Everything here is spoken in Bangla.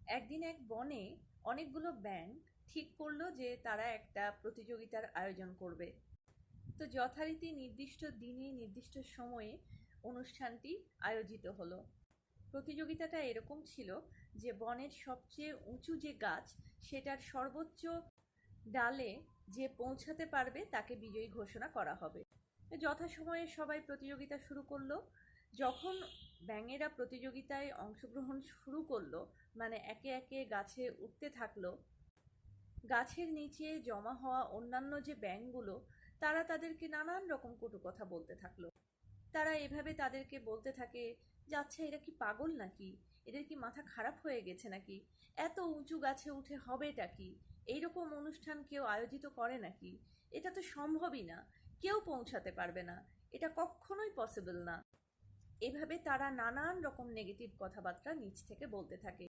একদিন এক বনে অনেকগুলো ব্যাঙ ঠিক করলো যে তারা একটা প্রতিযোগিতার আয়োজন করবে। তো যথারীতি নির্দিষ্ট দিনে নির্দিষ্ট সময়ে অনুষ্ঠানটি আয়োজিত হলো। প্রতিযোগিতাটা এরকম ছিল যে বনের সবচেয়ে উঁচু যে গাছ সেটার সর্বোচ্চ ডালে যে পৌঁছাতে পারবে তাকে বিজয়ী ঘোষণা করা হবে। যথাসময়ে সবাই প্রতিযোগিতা শুরু করলো। যখন ব্যাঙেরা প্রতিযোগিতায় অংশগ্রহণ শুরু করলো, মানে একে একে গাছে উঠতে থাকলো, গাছের নিচে জমা হওয়া অন্যান্য যে ব্যাঙগুলো তারা তাদেরকে নানান রকম কটু কথা বলতে থাকলো। তারা এভাবে তাদেরকে বলতে থাকে যে আচ্ছা, এরা কি পাগল নাকি, এদের কি মাথা খারাপ হয়ে গেছে নাকি, এত উঁচু গাছে উঠে হবেটা কি, এইরকম অনুষ্ঠান কেউ আয়োজিত করে নাকি, এটা তো সম্ভবই না, কেউ পৌঁছাতে পারবে না, এটা কখনোই পসিবল না। এভাবে তারা নানান রকম নেগেটিভ কথাবার্তা নিচ থেকে বলতে থাকে।